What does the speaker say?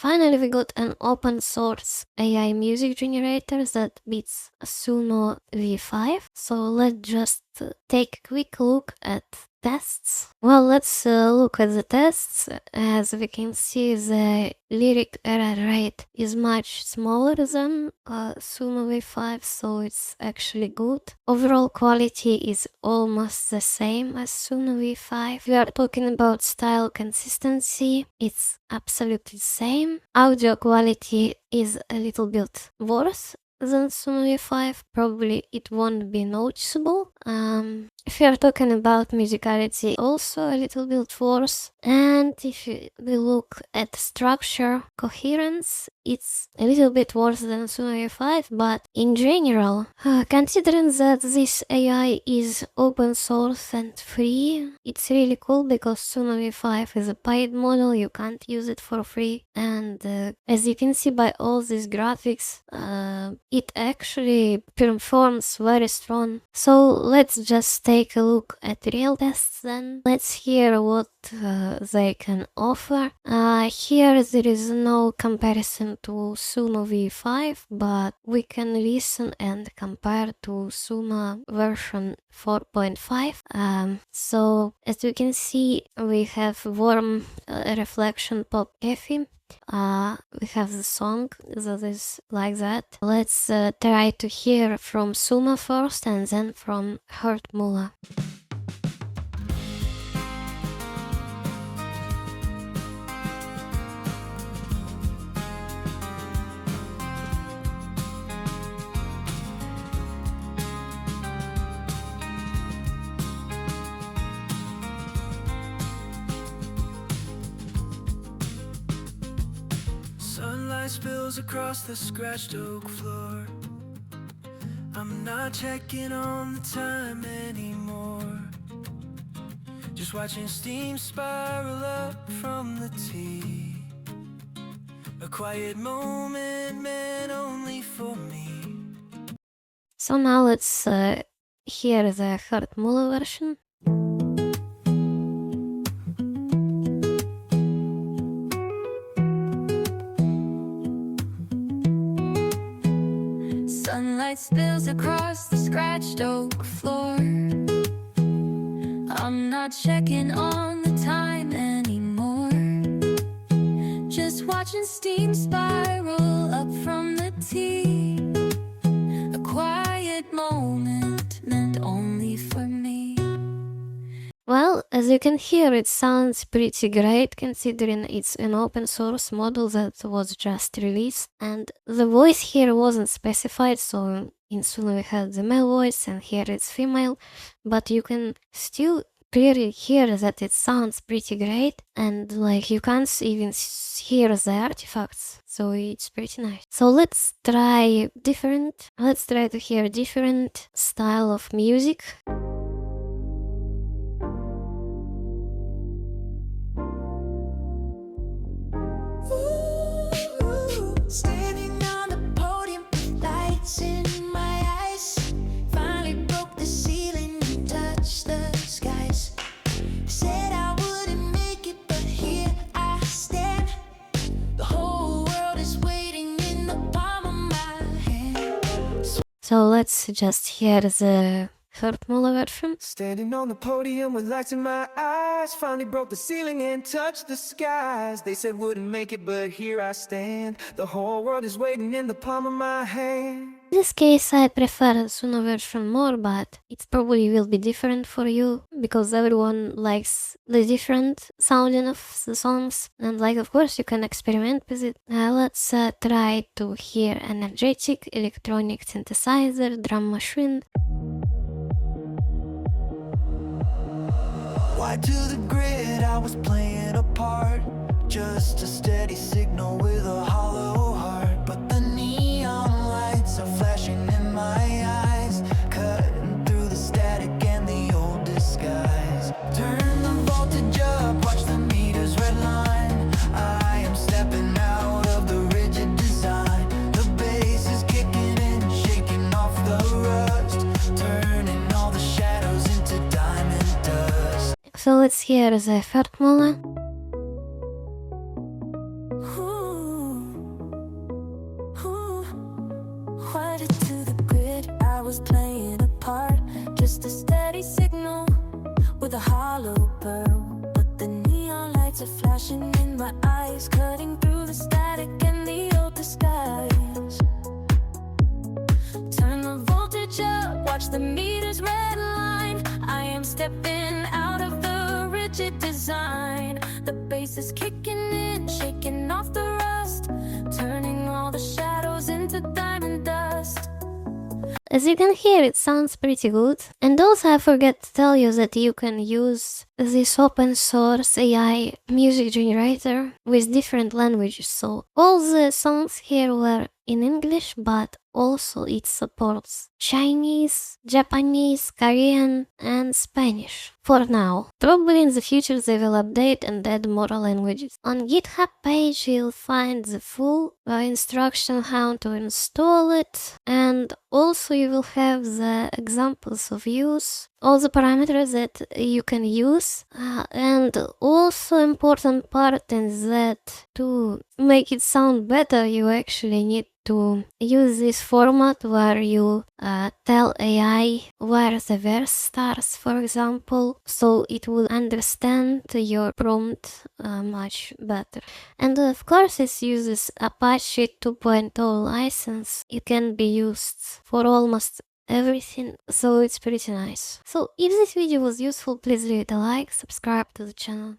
finally we got an open source AI music generator that beats SUNO V5. So let's just take a quick look at tests. Well, let's look at the tests. As we can see, the lyric error rate is much smaller than SUNO V5, so it's actually good. Overall quality is almost the same as SUNO V5. We are talking about style consistency, it's absolutely the same. Audio quality is a little bit worse than SUNO V5, probably it won't be noticeable. If you are talking about musicality, also a little bit worse. And if we look at structure, coherence, it's a little bit worse than SUNO V5, but in general, considering that this AI is open source and free, it's really cool because SUNO V5 is a paid model, you can't use it for free. And as you can see by all these graphics, it actually performs very strong. So let's just take a look at real tests then. Let's hear what they can offer. Here there is no comparison to SUNO V5, but we can listen and compare to SUNO version 4.5. So as you can see, we have warm reflection pop cafe. We have the song that is like that. Let's try to hear from SUNO first and then from HeartMuLa. Sunlight spills across the scratched oak floor. I'm not checking on the time anymore. Just watching steam spiral up from the tea. A quiet moment meant only for me. So now let's hear the HeartMuLa version. Sunlight spills across the scratched oak floor. I'm not checking on the time anymore. Just watching steam spiral up from the tea. A quiet moment meant only for me. Well, as you can hear, it sounds pretty great considering it's an open source model that was just released, and the voice here wasn't specified, so in SUNO we had the male voice and here it's female, but you can still clearly hear that it sounds pretty great, and like you can't even hear the artifacts, so it's pretty nice. So let's try to hear different style of music. Standing on the podium, lights in my eyes. Finally broke the ceiling and touched the skies. Said I wouldn't make it, but here I stand. The whole world is waiting in the palm of my hand. So let's just hear the HeartMuLa version. Standing on the podium with lights in my eyes. Finally broke the ceiling and touched the skies. They said wouldn't make it, but here I stand. The whole world is waiting in the palm of my hand. In this case I prefer the SUNO version more, but it probably will be different for you, because everyone likes the different sounding of the songs, and like of course you can experiment with it. Let's try to hear energetic electronic synthesizer, drum machine. Why to the grid, I was playing a part. Just a steady signal with a hollow heart. But the neon lights are flashing in my eyes, cutting through the static and the old disguise. Turn the voltage up, watch the meters redline. I am stepping out of the rigid design. The bass is kicking in, shaking off the rust, turning all the shadows into diamond dust. So So let's hear the HeartMuLa. Ooh. quieted to the grid. I was playing a part, just a steady signal with a hollow pearl. But the neon lights are flashing in my eyes, cutting through the static and the old disguise. Turn the voltage up, watch the meters red line. I am stepping out of the rigid design. The bass is kicking in, shaking off the rust, turning all the shadows into diamond dust. As you can hear, it sounds pretty good. And also I forgot to tell you that you can use this open source AI music generator with different languages. So all the songs here were in English, but also it supports Chinese, Japanese, Korean, and Spanish. For now. Probably in the future they will update and add more languages. On GitHub page you'll find the full instruction how to install it, and also you will have the examples of use, all the parameters that you can use, and also important part is that to make it sound better you actually need to use this format where you tell AI where the verse starts, for example, so it will understand your prompt much better. And of course it uses Apache 2.0 license. It can be used for almost everything, so it's pretty nice. So if this video was useful, please leave it a like, subscribe to the channel.